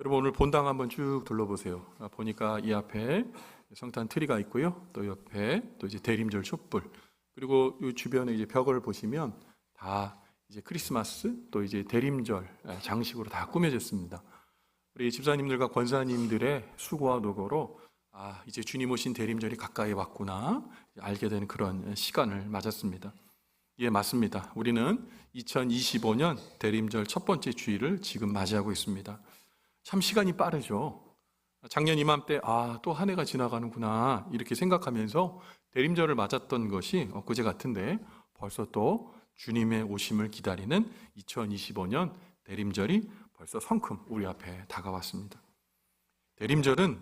여러분 오늘 본당 한번 쭉 둘러보세요. 보니까 이 앞에 성탄 트리가 있고요. 또 옆에 또 이제 대림절 촛불, 그리고 이 주변에 이제 벽을 보시면 다 이제 크리스마스 또 이제 대림절 장식으로 다 꾸며졌습니다. 우리 집사님들과 권사님들의 수고와 노고로 이제 주님 오신 대림절이 가까이 왔구나 알게 되는 그런 시간을 맞았습니다. 예, 맞습니다. 우리는 2025년 대림절 첫 번째 주일을 지금 맞이하고 있습니다. 참 시간이 빠르죠. 작년 이맘때 또 한 해가 지나가는구나 이렇게 생각하면서 대림절을 맞았던 것이 엊그제 같은데 벌써 또 주님의 오심을 기다리는 2025년 대림절이 벌써 성큼 우리 앞에 다가왔습니다. 대림절은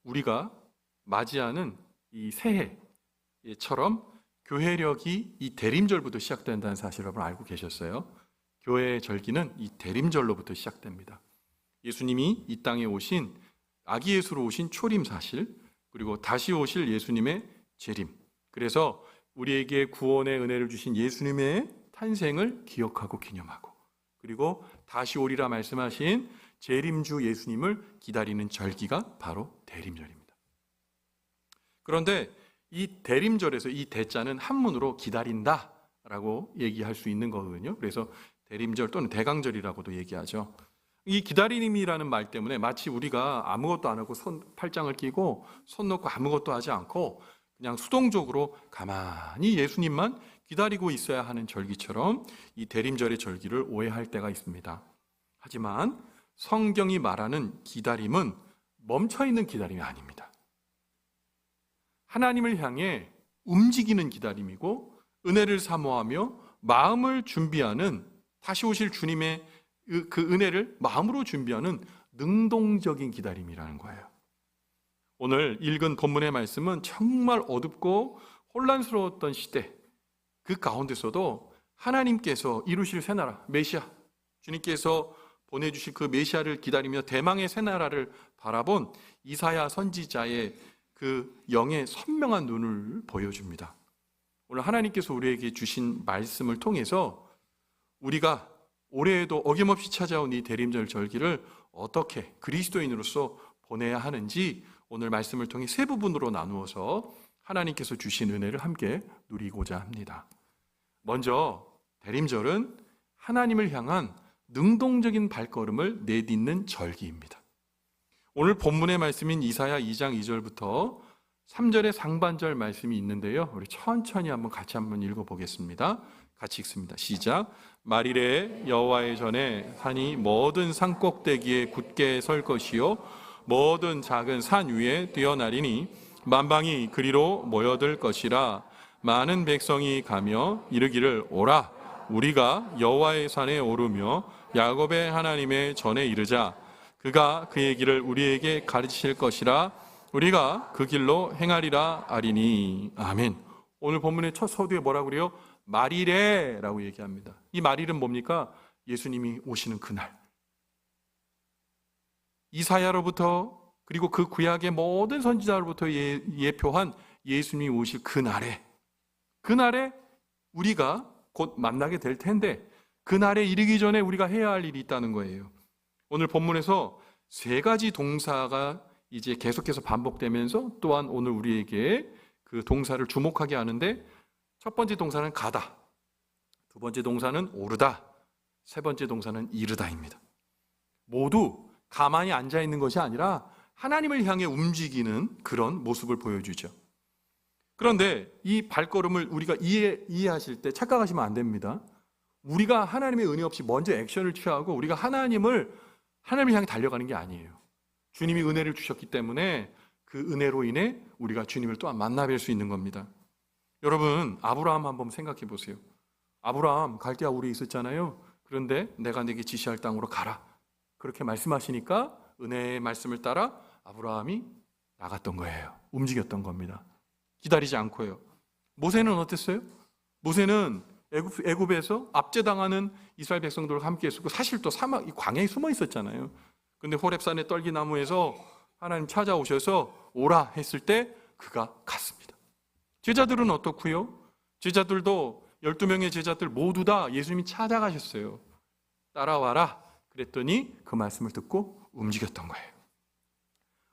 우리가 맞이하는 이 새해처럼 교회력이 이 대림절부터 시작된다는 사실 여러분 알고 계셨어요? 교회의 절기는 이 대림절로부터 시작됩니다. 예수님이 이 땅에 오신 아기 예수로 오신 초림 사실, 그리고 다시 오실 예수님의 재림, 그래서 우리에게 구원의 은혜를 주신 예수님의 탄생을 기억하고 기념하고, 그리고 다시 오리라 말씀하신 재림주 예수님을 기다리는 절기가 바로 대림절입니다. 그런데 이 대림절에서 이 대자는 한문으로 기다린다 라고 얘기할 수 있는 거거든요. 그래서 대림절 또는 대강절이라고도 얘기하죠. 이 기다림이라는 말 때문에 마치 우리가 아무것도 안 하고 팔짱을 끼고 손 놓고 아무것도 하지 않고 그냥 수동적으로 가만히 예수님만 기다리고 있어야 하는 절기처럼 이 대림절의 절기를 오해할 때가 있습니다. 하지만 성경이 말하는 기다림은 멈춰있는 기다림이 아닙니다. 하나님을 향해 움직이는 기다림이고 은혜를 사모하며 마음을 준비하는, 다시 오실 주님의 그 은혜를 마음으로 준비하는 능동적인 기다림이라는 거예요. 오늘 읽은 본문의 말씀은 정말 어둡고 혼란스러웠던 시대, 그 가운데서도 하나님께서 이루실 새나라 메시아, 주님께서 보내주실 그 메시아를 기다리며 대망의 새나라를 바라본 이사야 선지자의 그 영의 선명한 눈을 보여줍니다. 오늘 하나님께서 우리에게 주신 말씀을 통해서 우리가 올해에도 어김없이 찾아온 이 대림절 절기를 어떻게 그리스도인으로서 보내야 하는지 오늘 말씀을 통해 세 부분으로 나누어서 하나님께서 주신 은혜를 함께 누리고자 합니다. 먼저 대림절은 하나님을 향한 능동적인 발걸음을 내딛는 절기입니다. 오늘 본문의 말씀인 이사야 2장 2절부터 3절의 상반절 말씀이 있는데요, 우리 천천히 같이 한번 읽어보겠습니다. 같이 읽습니다. 시작. 말일에 여호와의 전에 산이 모든 산 꼭대기에 굳게 설 것이요 모든 작은 산 위에 뛰어나리니 만방이 그리로 모여들 것이라. 많은 백성이 가며 이르기를 오라 우리가 여호와의 산에 오르며 야곱의 하나님의 전에 이르자. 그가 그의 길을 우리에게 가르치실 것이라. 우리가 그 길로 행하리라 하리니. 아멘. 오늘 본문의 첫 서두에 뭐라고 그래요? 말일에 라고 얘기합니다. 이 말일은 뭡니까? 예수님이 오시는 그날, 이사야로부터 그리고 그 구약의 모든 선지자로부터 예표한 예수님이 오실 그날에 우리가 곧 만나게 될 텐데, 그날에 이르기 전에 우리가 해야 할 일이 있다는 거예요. 오늘 본문에서 세 가지 동사가 이제 계속해서 반복되면서 또한 오늘 우리에게 그 동사를 주목하게 하는데, 첫 번째 동사는 가다, 두 번째 동사는 오르다, 세 번째 동사는 이르다입니다. 모두 가만히 앉아 있는 것이 아니라 하나님을 향해 움직이는 그런 모습을 보여주죠. 그런데 이 발걸음을 우리가 이해하실 때 착각하시면 안 됩니다. 우리가 하나님의 은혜 없이 먼저 액션을 취하고 우리가 하나님을 향해 달려가는 게 아니에요. 주님이 은혜를 주셨기 때문에 그 은혜로 인해 우리가 주님을 또한 만나뵐 수 있는 겁니다. 여러분, 아브라함 한번 생각해 보세요. 아브라함 갈대아 우리에 있었잖아요. 그런데 내가 네게 지시할 땅으로 가라, 그렇게 말씀하시니까 은혜의 말씀을 따라 아브라함이 나갔던 거예요. 움직였던 겁니다. 기다리지 않고요. 모세는 어땠어요? 모세는 애굽에서 압제당하는 이스라엘 백성들과 함께 했었고, 사실 또 사막, 이 광야에 숨어 있었잖아요. 근데 호렙산의 떨기나무에서 하나님 찾아오셔서 오라 했을 때 그가 갔습니다. 제자들은 어떻고요? 제자들도 12명의 제자들 모두 다 예수님이 찾아가셨어요. 따라와라. 그랬더니 그 말씀을 듣고 움직였던 거예요.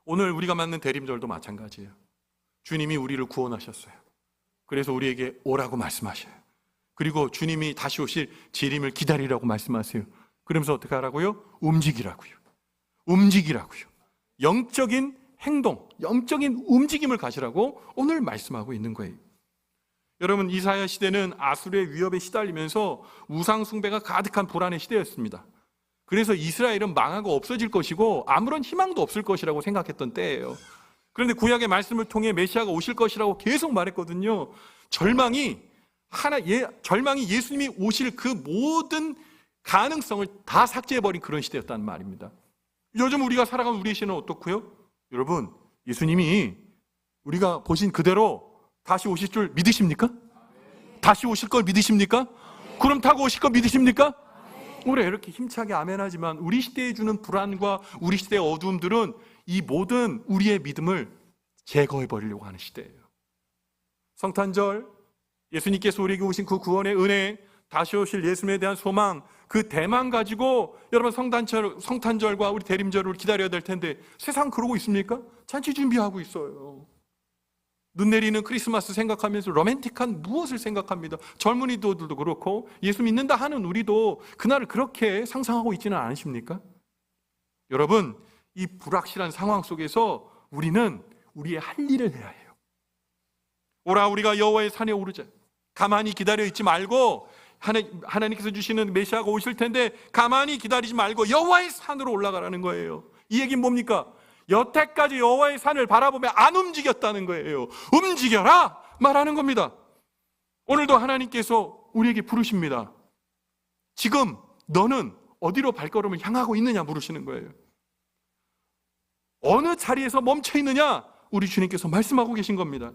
오늘 우리가 맞는 대림절도 마찬가지예요. 주님이 우리를 구원하셨어요. 그래서 우리에게 오라고 말씀하셔요. 그리고 주님이 다시 오실 재림을 기다리라고 말씀하세요. 그러면서 어떻게 하라고요? 움직이라고요. 움직이라고요. 영적인 행동, 영적인 움직임을 가지라고 오늘 말씀하고 있는 거예요. 여러분, 이사야 시대는 아수르의 위협에 시달리면서 우상 숭배가 가득한 불안의 시대였습니다. 그래서 이스라엘은 망하고 없어질 것이고 아무런 희망도 없을 것이라고 생각했던 때예요. 그런데 구약의 말씀을 통해 메시아가 오실 것이라고 계속 말했거든요. 절망이 예수님이 오실 그 모든 가능성을 다 삭제해버린 그런 시대였다는 말입니다. 요즘 우리가 살아가는 우리의 시대는 어떻고요? 여러분, 예수님이 우리가 보신 그대로 다시 오실 줄 믿으십니까? 다시 오실 걸 믿으십니까? 구름 타고 오실 걸 믿으십니까? 우리 이렇게 힘차게 아멘하지만 우리 시대에 주는 불안과 우리 시대의 어두움들은 이 모든 우리의 믿음을 제거해버리려고 하는 시대예요. 성탄절, 예수님께서 우리에게 오신 그 구원의 은혜, 다시 오실 예수님에 대한 소망, 그 대망 가지고 여러분 성탄절과 우리 대림절을 기다려야 될 텐데 세상 그러고 있습니까? 잔치 준비하고 있어요. 눈 내리는 크리스마스 생각하면서 로맨틱한 무엇을 생각합니다. 젊은이들도 그렇고 예수 믿는다 하는 우리도 그날을 그렇게 상상하고 있지는 않으십니까? 여러분, 이 불확실한 상황 속에서 우리는 우리의 할 일을 해야 해요. 오라 우리가 여호와의 산에 오르자. 가만히 기다려 있지 말고 하나님께서 주시는 메시아가 오실 텐데 가만히 기다리지 말고 여호와의 산으로 올라가라는 거예요. 이 얘기는 뭡니까? 여태까지 여호와의 산을 바라보며 안 움직였다는 거예요. 움직여라 말하는 겁니다. 오늘도 하나님께서 우리에게 부르십니다. 지금 너는 어디로 발걸음을 향하고 있느냐 물으시는 거예요. 어느 자리에서 멈춰 있느냐 우리 주님께서 말씀하고 계신 겁니다.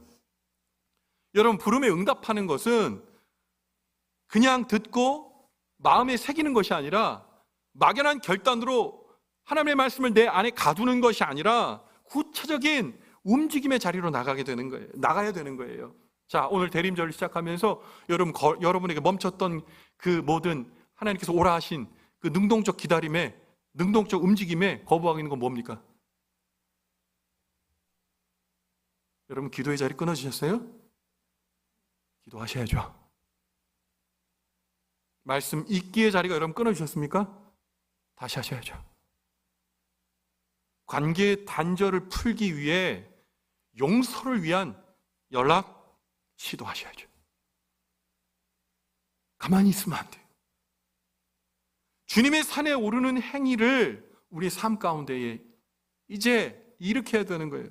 여러분, 부름에 응답하는 것은 그냥 듣고 마음에 새기는 것이 아니라 막연한 결단으로 하나님의 말씀을 내 안에 가두는 것이 아니라 구체적인 움직임의 자리로 나가야 되는 거예요. 자, 오늘 대림절을 시작하면서 여러분에게 멈췄던 그 모든 하나님께서 오라 하신 그 능동적 기다림에, 능동적 움직임에 거부하고 있는 건 뭡니까? 여러분, 기도의 자리 끊어주셨어요? 기도하셔야죠. 말씀 읽기의 자리가 여러분 끊어주셨습니까? 다시 하셔야죠. 관계의 단절을 풀기 위해 용서를 위한 연락 시도하셔야죠. 가만히 있으면 안 돼요. 주님의 산에 오르는 행위를 우리의 삶 가운데에 이제 일으켜야 되는 거예요.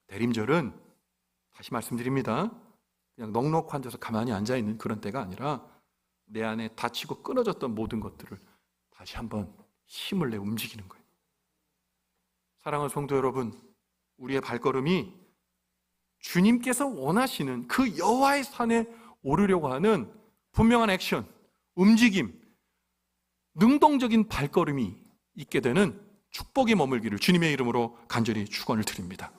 대림절은 다시 말씀드립니다. 그냥 넉넉 앉아서 가만히 앉아있는 그런 때가 아니라 내 안에 다치고 끊어졌던 모든 것들을 다시 한번 힘을 내 움직이는 거예요. 사랑하는 성도 여러분, 우리의 발걸음이 주님께서 원하시는 그 여호와의 산에 오르려고 하는 분명한 액션, 움직임, 능동적인 발걸음이 있게 되는 축복이 머물기를 주님의 이름으로 간절히 축원을 드립니다.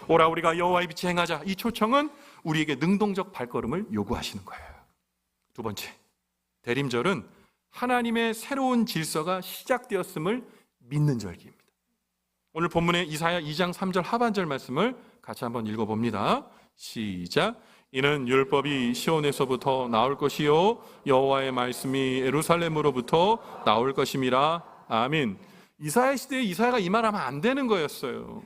오라 우리가 여호와의 빛에 행하자. 이 초청은 우리에게 능동적 발걸음을 요구하시는 거예요. 두 번째, 대림절은 하나님의 새로운 질서가 시작되었음을 믿는 절기입니다. 오늘 본문의 이사야 2장 3절 하반절 말씀을 같이 한번 읽어봅니다. 시작. 이는 율법이 시온에서부터 나올 것이요 여호와의 말씀이 예루살렘으로부터 나올 것임이라. 아멘. 이사야 시대에 이사야가 이 말하면 안 되는 거였어요.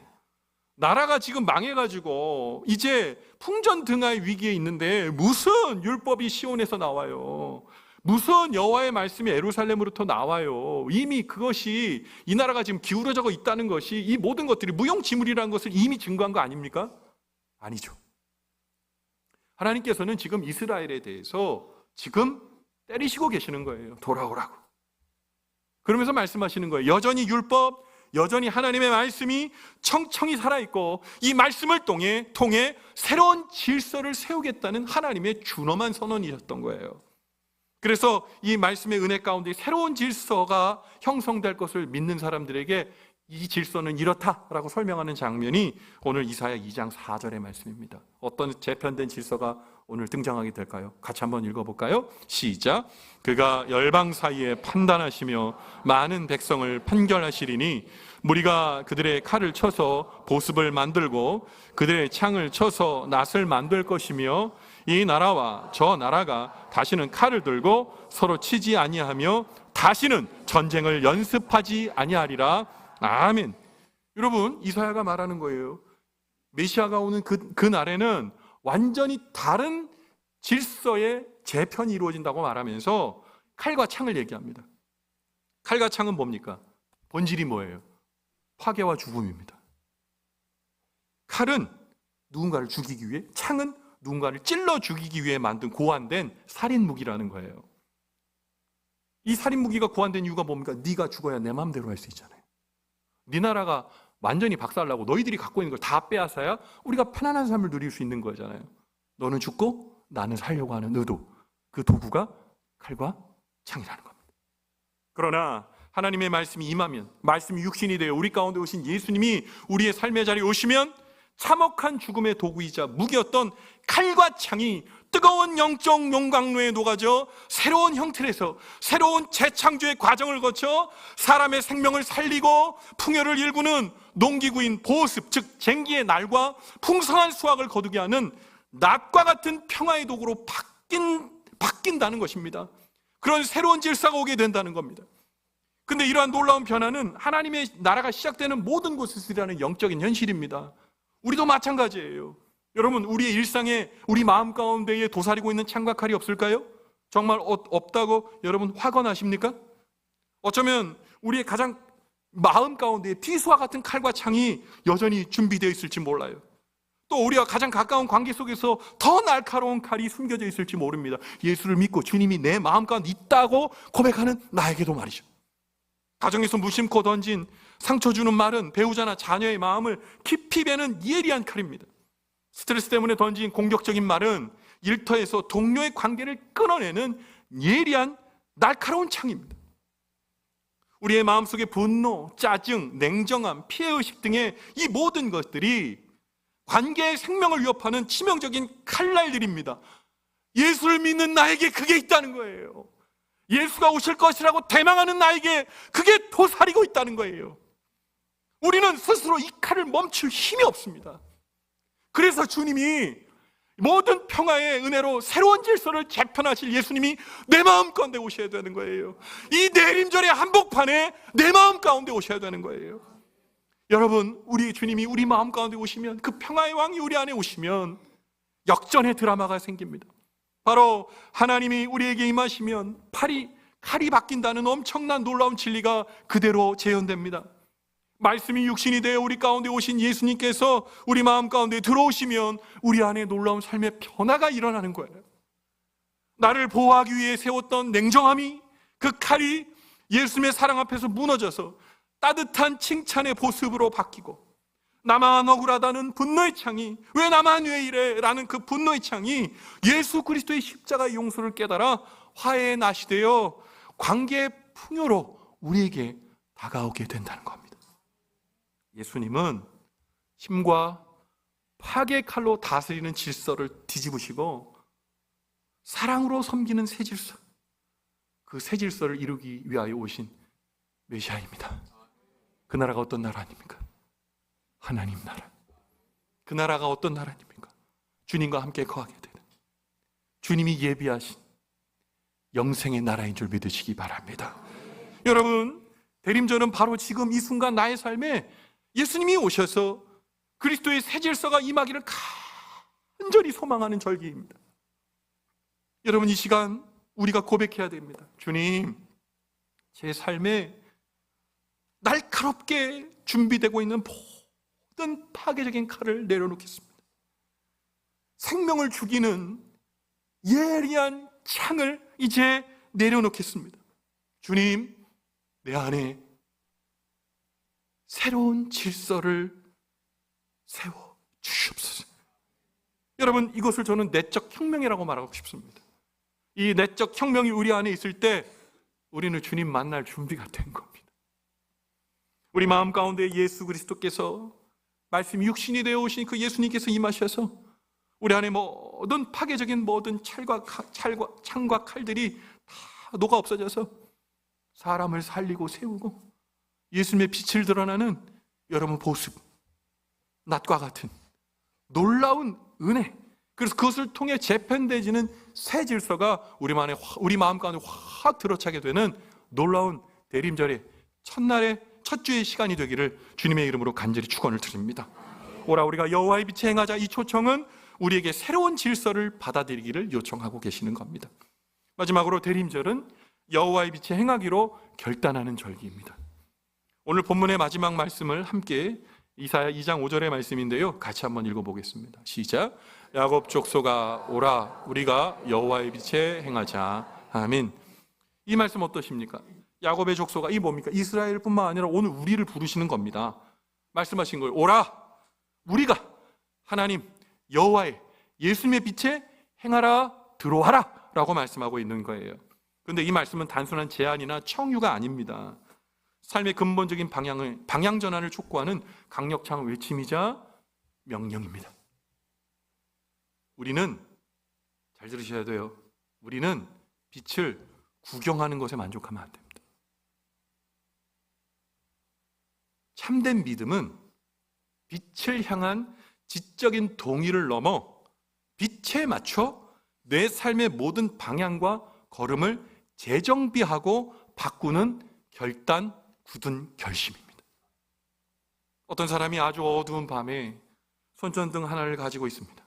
나라가 지금 망해가지고 이제 풍전등화의 위기에 있는데 무슨 율법이 시온에서 나와요? 무슨 여호와의 말씀이 예루살렘으로부터 나와요? 이미 그것이 이 나라가 지금 기울어져 있다는 것이 이 모든 것들이 무용지물이라는 것을 이미 증거한 거 아닙니까? 아니죠. 하나님께서는 지금 이스라엘에 대해서 지금 때리시고 계시는 거예요. 돌아오라고. 그러면서 말씀하시는 거예요. 여전히 율법, 여전히 하나님의 말씀이 청청히 살아있고 이 말씀을 통해 새로운 질서를 세우겠다는 하나님의 준엄한 선언이었던 거예요. 그래서 이 말씀의 은혜 가운데 새로운 질서가 형성될 것을 믿는 사람들에게 이 질서는 이렇다라고 설명하는 장면이 오늘 이사야 2장 4절의 말씀입니다. 어떤 재편된 질서가 오늘 등장하게 될까요? 같이 한번 읽어볼까요? 시작. 그가 열방 사이에 판단하시며 많은 백성을 판결하시리니 무리가 그들의 칼을 쳐서 보습을 만들고 그들의 창을 쳐서 낫을 만들 것이며 이 나라와 저 나라가 다시는 칼을 들고 서로 치지 아니하며 다시는 전쟁을 연습하지 아니하리라. 아멘. 여러분, 이사야가 말하는 거예요. 메시아가 오는 그 날에는 완전히 다른 질서의 재편이 이루어진다고 말하면서 칼과 창을 얘기합니다. 칼과 창은 뭡니까? 본질이 뭐예요? 파괴와 죽음입니다. 칼은 누군가를 죽이기 위해, 창은 누군가를 찔러 죽이기 위해 만든 고안된 살인 무기라는 거예요. 이 살인 무기가 고안된 이유가 뭡니까? 네가 죽어야 내 마음대로 할 수 있잖아요. 네 나라가 완전히 박살나고 너희들이 갖고 있는 걸 다 빼앗아야 우리가 편안한 삶을 누릴 수 있는 거잖아요. 너는 죽고 나는 살려고 하는 의도, 그 도구가 칼과 창이라는 겁니다. 그러나 하나님의 말씀이 임하면, 말씀이 육신이 되어 우리 가운데 오신 예수님이 우리의 삶의 자리에 오시면 참혹한 죽음의 도구이자 무기였던 칼과 창이 뜨거운 영적 용광로에 녹아져 새로운 형태에서 새로운 재창조의 과정을 거쳐 사람의 생명을 살리고 풍요를 일구는 농기구인 보습, 즉 쟁기의 날과 풍성한 수확을 거두게 하는 낫과 같은 평화의 도구로 바뀐다는 것입니다. 그런 새로운 질서가 오게 된다는 겁니다. 근데 이러한 놀라운 변화는 하나님의 나라가 시작되는 모든 곳에서 일어나는 영적인 현실입니다. 우리도 마찬가지예요. 여러분, 우리의 일상에 우리 마음 가운데에 도사리고 있는 창과 칼이 없을까요? 정말 없다고 여러분 화건하십니까? 어쩌면 우리의 가장 마음 가운데 피수와 같은 칼과 창이 여전히 준비되어 있을지 몰라요. 또 우리와 가장 가까운 관계 속에서 더 날카로운 칼이 숨겨져 있을지 모릅니다. 예수를 믿고 주님이 내 마음 가운데 있다고 고백하는 나에게도 말이죠. 가정에서 무심코 던진 상처 주는 말은 배우자나 자녀의 마음을 깊이 베는 예리한 칼입니다. 스트레스 때문에 던진 공격적인 말은 일터에서 동료의 관계를 끊어내는 예리한 날카로운 창입니다. 우리의 마음속에 분노, 짜증, 냉정함, 피해의식 등의 이 모든 것들이 관계의 생명을 위협하는 치명적인 칼날들입니다. 예수를 믿는 나에게 그게 있다는 거예요. 예수가 오실 것이라고 대망하는 나에게 그게 도사리고 있다는 거예요. 우리는 스스로 이 칼을 멈출 힘이 없습니다. 그래서 주님이 모든 평화의 은혜로 새로운 질서를 재편하실 예수님이 내 마음 가운데 오셔야 되는 거예요. 이 내림절의 한복판에 내 마음 가운데 오셔야 되는 거예요. 여러분, 우리 주님이 우리 마음 가운데 오시면, 그 평화의 왕이 우리 안에 오시면 역전의 드라마가 생깁니다. 바로 하나님이 우리에게 임하시면 칼이 바뀐다는 엄청난 놀라운 진리가 그대로 재현됩니다. 말씀이 육신이 되어 우리 가운데 오신 예수님께서 우리 마음 가운데 들어오시면 우리 안에 놀라운 삶의 변화가 일어나는 거예요. 나를 보호하기 위해 세웠던 냉정함이, 그 칼이 예수님의 사랑 앞에서 무너져서 따뜻한 칭찬의 보습으로 바뀌고, 나만 억울하다는 분노의 창이, 왜 나만 왜 이래? 라는 그 분노의 창이 예수 그리스도의 십자가의 용서를 깨달아 화해의 낫이 되어 관계의 풍요로 우리에게 다가오게 된다는 겁니다. 예수님은 힘과 파괴의 칼로 다스리는 질서를 뒤집으시고 사랑으로 섬기는 새 질서, 그 새 질서를 이루기 위하여 오신 메시아입니다. 그 나라가 어떤 나라 아닙니까? 하나님 나라. 그 나라가 어떤 나라 아닙니까? 주님과 함께 거하게 되는, 주님이 예비하신 영생의 나라인 줄 믿으시기 바랍니다. 여러분, 대림절은 바로 지금 이 순간 나의 삶에 예수님이 오셔서 그리스도의 새 질서가 임하기를 간절히 소망하는 절기입니다. 여러분, 이 시간 우리가 고백해야 됩니다. 주님, 제 삶에 날카롭게 준비되고 있는 모든 파괴적인 칼을 내려놓겠습니다. 생명을 죽이는 예리한 창을 이제 내려놓겠습니다. 주님, 내 안에 새로운 질서를 세워 주시옵소서. 여러분, 이것을 저는 내적 혁명이라고 말하고 싶습니다. 이 내적 혁명이 우리 안에 있을 때 우리는 주님 만날 준비가 된 겁니다. 우리 마음 가운데 예수 그리스도께서, 말씀이 육신이 되어 오신 그 예수님께서 임하셔서 우리 안에 모든 파괴적인 모든 창과 칼들이 다 녹아 없어져서 사람을 살리고 세우고 예수님의 빛을 드러나는 여러분 보습, 낮과 같은 놀라운 은혜, 그래서 그것을 통해 재편되어지는 새 질서가 우리 마음 가운데 확 들어차게 되는 놀라운 대림절의 첫날의 첫 주의 시간이 되기를 주님의 이름으로 간절히 축원을 드립니다. 오라 우리가 여호와의 빛에 행하자, 이 초청은 우리에게 새로운 질서를 받아들이기를 요청하고 계시는 겁니다. 마지막으로 대림절은 여호와의 빛에 행하기로 결단하는 절기입니다. 오늘 본문의 마지막 말씀을 함께 이사야 2장 5절의 말씀인데요, 같이 한번 읽어보겠습니다. 시작. 야곱 족속아 오라 우리가 여호와의 빛에 행하자. 아멘. 이 말씀 어떠십니까? 야곱의 족속아, 이 뭡니까? 이스라엘뿐만 아니라 오늘 우리를 부르시는 겁니다. 말씀하신 거예요. 오라 우리가 하나님 여호와의 예수님의 빛에 행하라, 들어와라 라고 말씀하고 있는 거예요. 그런데 이 말씀은 단순한 제안이나 청유가 아닙니다. 삶의 근본적인 방향 전환을 촉구하는 강력한 외침이자 명령입니다. 우리는, 잘 들으셔야 돼요, 우리는 빛을 구경하는 것에 만족하면 안 됩니다. 참된 믿음은 빛을 향한 지적인 동의를 넘어 빛에 맞춰 내 삶의 모든 방향과 걸음을 재정비하고 바꾸는 결단, 굳은 결심입니다. 어떤 사람이 아주 어두운 밤에 손전등 하나를 가지고 있습니다.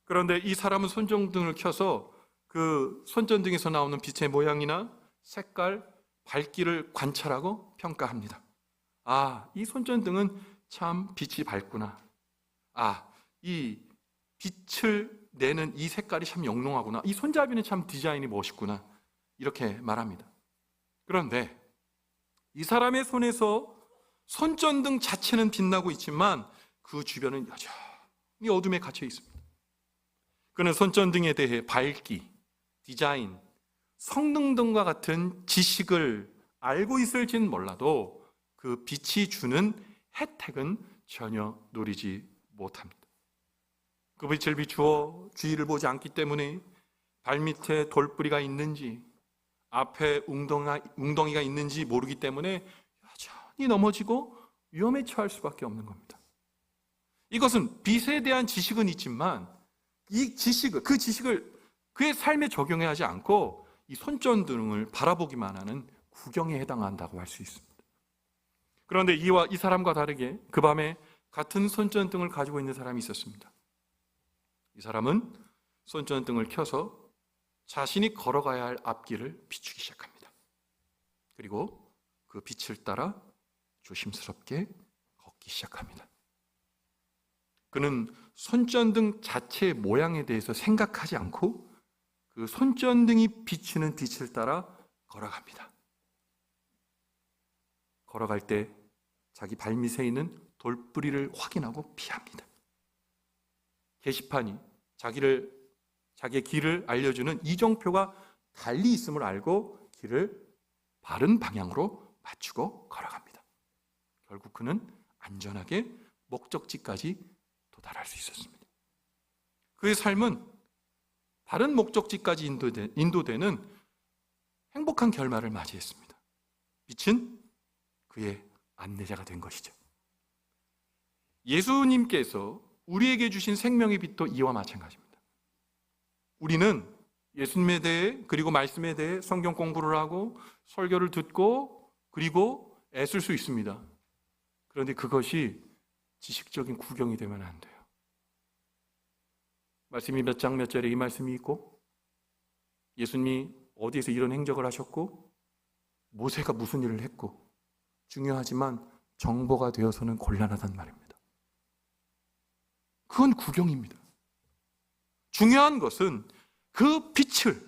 그런데 이 사람은 손전등을 켜서 그 손전등에서 나오는 빛의 모양이나 색깔, 밝기를 관찰하고 평가합니다. 아, 이 손전등은 참 빛이 밝구나. 아, 이 빛을 내는 이 색깔이 참 영롱하구나. 이 손잡이는 참 디자인이 멋있구나. 이렇게 말합니다. 그런데 이 사람의 손에서 손전등 자체는 빛나고 있지만 그 주변은 여전히 어둠에 갇혀 있습니다. 그는 손전등에 대해 밝기, 디자인, 성능 등과 같은 지식을 알고 있을지는 몰라도 그 빛이 주는 혜택은 전혀 누리지 못합니다. 그 빛을 비추어 주위를 보지 않기 때문에 발밑에 돌뿌리가 있는지 앞에 웅덩이가 있는지 모르기 때문에 여전히 넘어지고 위험에 처할 수밖에 없는 겁니다. 이것은 빛에 대한 지식은 있지만 이 지식을, 그 지식을 그의 삶에 적용해 하지 않고 이 손전등을 바라보기만 하는 구경에 해당한다고 할 수 있습니다. 그런데 이 사람과 다르게 그 밤에 같은 손전등을 가지고 있는 사람이 있었습니다. 이 사람은 손전등을 켜서 자신이 걸어가야 할 앞길을 비추기 시작합니다. 그리고 그 빛을 따라 조심스럽게 걷기 시작합니다. 그는 손전등 자체의 모양에 대해서 생각하지 않고 그 손전등이 비추는 빛을 따라 걸어갑니다. 걸어갈 때 자기 발밑에 있는 돌뿌리를 확인하고 피합니다. 게시판이 자기의 길을 알려주는 이정표가 달리 있음을 알고 길을 바른 방향으로 맞추고 걸어갑니다. 결국 그는 안전하게 목적지까지 도달할 수 있었습니다. 그의 삶은 바른 목적지까지 인도되는 행복한 결말을 맞이했습니다. 빛은 그의 안내자가 된 것이죠. 예수님께서 우리에게 주신 생명의 빛도 이와 마찬가지입니다. 우리는 예수님에 대해 그리고 말씀에 대해 성경 공부를 하고 설교를 듣고 그리고 애쓸 수 있습니다. 그런데 그것이 지식적인 구경이 되면 안 돼요. 말씀이 몇 장 몇 절에 이 말씀이 있고 예수님이 어디에서 이런 행적을 하셨고 모세가 무슨 일을 했고 중요하지만 정보가 되어서는 곤란하단 말입니다. 그건 구경입니다. 중요한 것은 그 빛을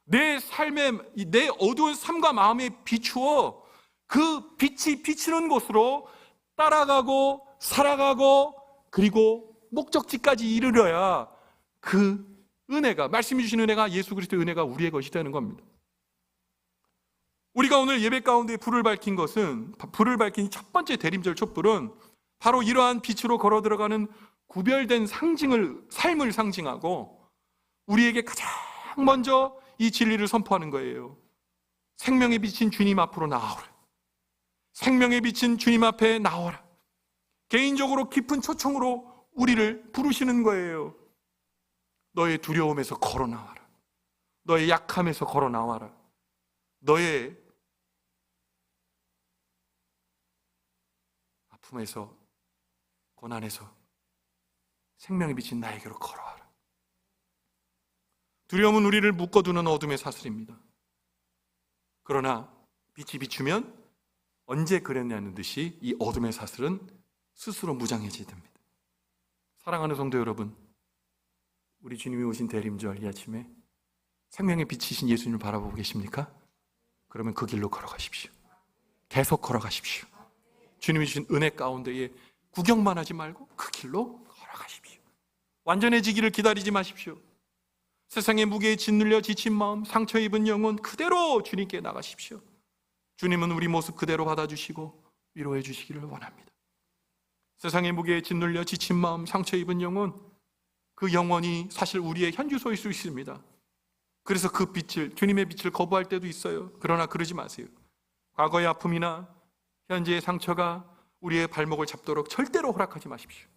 내 삶의, 내 어두운 삶과 마음에 비추어 그 빛이 비치는 곳으로 따라가고 살아가고 그리고 목적지까지 이르러야 그 은혜가, 말씀해 주신 은혜가, 예수 그리스도의 은혜가 우리의 것이 되는 겁니다. 우리가 오늘 예배 가운데 불을 밝힌 것은, 불을 밝힌 첫 번째 대림절 촛불은 바로 이러한 빛으로 걸어 들어가는 구별된 삶을 상징하고 우리에게 가장 먼저 이 진리를 선포하는 거예요. 생명의 빛인 주님 앞으로 나아오라. 생명의 빛인 주님 앞에 나오라. 개인적으로 깊은 초청으로 우리를 부르시는 거예요. 너의 두려움에서 걸어 나와라. 너의 약함에서 걸어 나와라. 너의 아픔에서, 고난에서 생명의 빛인 나에게로 걸어와라. 두려움은 우리를 묶어두는 어둠의 사슬입니다. 그러나 빛이 비추면 언제 그랬냐는 듯이 이 어둠의 사슬은 스스로 무장해지게 됩니다. 사랑하는 성도 여러분, 우리 주님이 오신 대림절 이 아침에 생명의 빛이신 예수님을 바라보고 계십니까? 그러면 그 길로 걸어가십시오. 계속 걸어가십시오. 주님이 주신 은혜 가운데에 구경만 하지 말고 그 길로 걸어가십시오. 완전해지기를 기다리지 마십시오. 세상의 무게에 짓눌려 지친 마음, 상처 입은 영혼 그대로 주님께 나가십시오. 주님은 우리 모습 그대로 받아주시고 위로해 주시기를 원합니다. 세상의 무게에 짓눌려 지친 마음, 상처 입은 영혼, 그 영혼이 사실 우리의 현주소일 수 있습니다. 그래서 그 빛을, 주님의 빛을 거부할 때도 있어요. 그러나 그러지 마세요. 과거의 아픔이나 현재의 상처가 우리의 발목을 잡도록 절대로 허락하지 마십시오.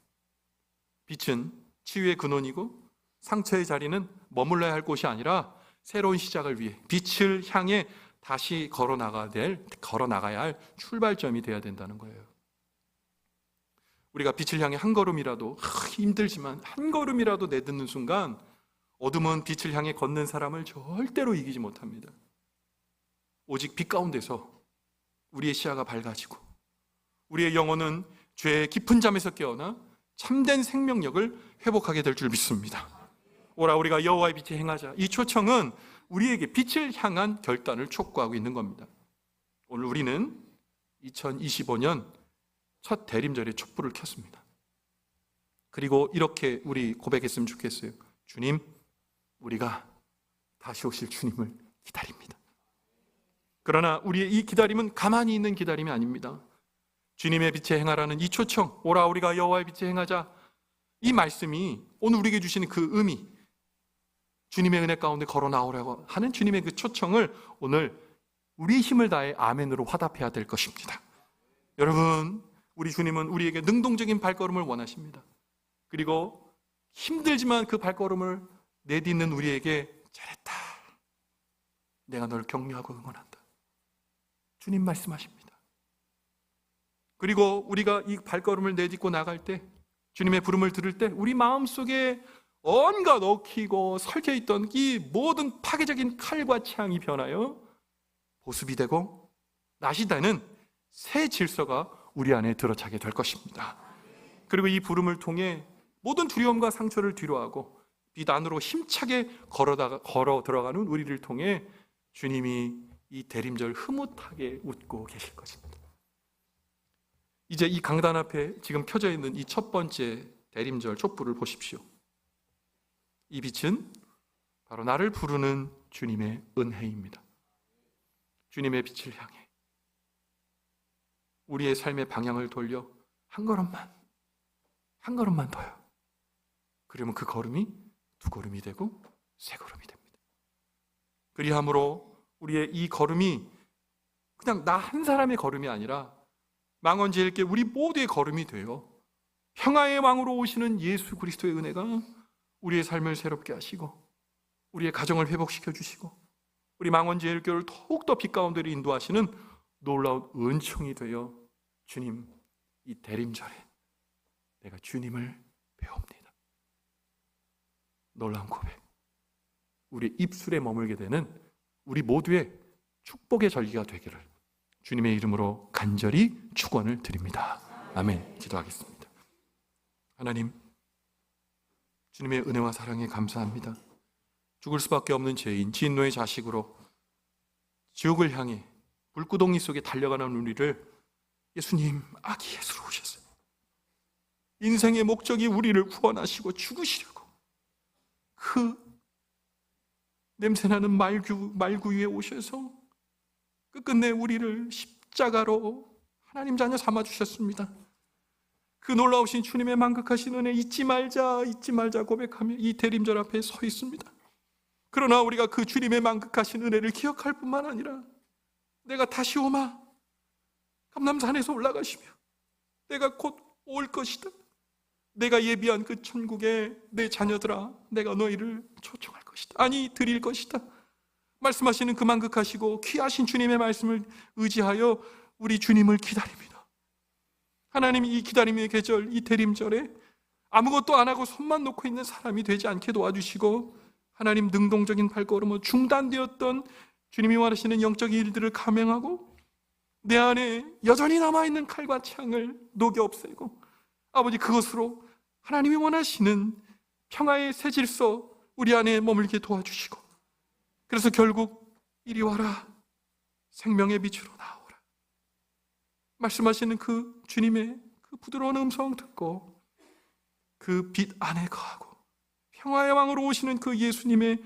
빛은 치유의 근원이고 상처의 자리는 머물러야 할 곳이 아니라 새로운 시작을 위해 빛을 향해 다시 걸어 나가야 할 출발점이 되어야 된다는 거예요. 우리가 빛을 향해 한 걸음이라도, 힘들지만 한 걸음이라도 내딛는 순간 어둠은 빛을 향해 걷는 사람을 절대로 이기지 못합니다. 오직 빛 가운데서 우리의 시야가 밝아지고 우리의 영혼은 죄의 깊은 잠에서 깨어나 참된 생명력을 회복하게 될 줄 믿습니다. 오라 우리가 여호와의 빛에 행하자. 이 초청은 우리에게 빛을 향한 결단을 촉구하고 있는 겁니다. 오늘 우리는 2025년 첫 대림절에 촛불을 켰습니다. 그리고 이렇게 우리 고백했으면 좋겠어요. 주님, 우리가 다시 오실 주님을 기다립니다. 그러나 우리의 이 기다림은 가만히 있는 기다림이 아닙니다. 주님의 빛에 행하라는 이 초청, 오라 우리가 여호와의 빛에 행하자, 이 말씀이 오늘 우리에게 주시는 그 의미, 주님의 은혜 가운데 걸어 나오라고 하는 주님의 그 초청을 오늘 우리의 힘을 다해 아멘으로 화답해야 될 것입니다. 여러분, 우리 주님은 우리에게 능동적인 발걸음을 원하십니다. 그리고 힘들지만 그 발걸음을 내딛는 우리에게 잘했다, 내가 너를 격려하고 응원한다, 주님 말씀하십니다. 그리고 우리가 이 발걸음을 내딛고 나갈 때, 주님의 부름을 들을 때 우리 마음속에 온갖 얽히고 설켜있던 이 모든 파괴적인 칼과 창이 변하여 보습이 되고 낫이 되는 새 질서가 우리 안에 들어차게 될 것입니다. 그리고 이 부름을 통해 모든 두려움과 상처를 뒤로하고 빛 안으로 힘차게 걸어 들어가는 우리를 통해 주님이 이 대림절 흐뭇하게 웃고 계실 것입니다. 이제 이 강단 앞에 지금 켜져 있는 이 첫 번째 대림절 촛불을 보십시오. 이 빛은 바로 나를 부르는 주님의 은혜입니다. 주님의 빛을 향해 우리의 삶의 방향을 돌려 한 걸음만 더요. 그러면 그 걸음이 두 걸음이 되고 세 걸음이 됩니다. 그리함으로 우리의 이 걸음이 그냥 나 한 사람의 걸음이 아니라 망언제일께 우리 모두의 걸음이 되어 평화의 왕으로 오시는 예수 그리스도의 은혜가 우리의 삶을 새롭게 하시고 우리의 가정을 회복시켜 주시고 우리 망원제일교를 더욱더 빛 가운데로 인도하시는 놀라운 은총이 되어 주님, 이 대림절에 내가 주님을 배웁니다. 놀라운 고백, 우리 입술에 머물게 되는 우리 모두의 축복의 절기가 되기를 주님의 이름으로 간절히 축원을 드립니다. 아멘. 기도하겠습니다. 하나님, 주님의 은혜와 사랑에 감사합니다. 죽을 수밖에 없는 죄인, 진노의 자식으로 지옥을 향해 불구덩이 속에 달려가는 우리를 예수님, 아기 예수로 오셨어요. 인생의 목적이 우리를 구원하시고 죽으시려고 그 냄새나는 말구 위에 오셔서 끝끝내 우리를 십자가로 하나님 자녀 삼아주셨습니다. 그 놀라우신 주님의 만극하신 은혜 잊지 말자 고백하며 이 대림절 앞에 서 있습니다. 그러나 우리가 그 주님의 만극하신 은혜를 기억할 뿐만 아니라 내가 다시 오마 감람산에서 올라가시며 내가 곧 올 것이다. 내가 예비한 그 천국에 내 자녀들아 내가 너희를 초청할 것이다. 아니 드릴 것이다. 말씀하시는 그 만극하시고 귀하신 주님의 말씀을 의지하여 우리 주님을 기다립니다. 하나님이 이 기다림의 계절, 이 대림절에 아무것도 안 하고 손만 놓고 있는 사람이 되지 않게 도와주시고 하나님 능동적인 발걸음으로 중단되었던 주님이 원하시는 영적인 일들을 감행하고 내 안에 여전히 남아있는 칼과 창을 녹여 없애고 아버지 그것으로 하나님이 원하시는 평화의 새 질서 우리 안에 머물게 도와주시고 그래서 결국 이리 와라 생명의 빛으로 나오라 말씀하시는 그 주님의 그 부드러운 음성 듣고 그 빛 안에 거하고 평화의 왕으로 오시는 그 예수님의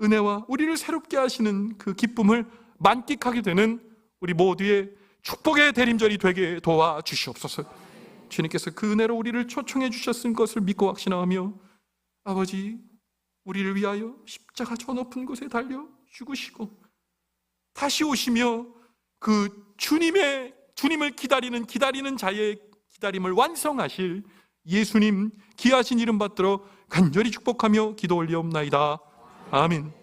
은혜와 우리를 새롭게 하시는 그 기쁨을 만끽하게 되는 우리 모두의 축복의 대림절이 되게 도와주시옵소서. 주님께서 그 은혜로 우리를 초청해 주셨은 것을 믿고 확신하며 아버지 우리를 위하여 십자가 저 높은 곳에 달려 죽으시고 다시 오시며 그 주님을 기다리는 자의 기다림을 완성하실 예수님 귀하신 이름 받들어 간절히 축복하며 기도 올리옵나이다. 아멘.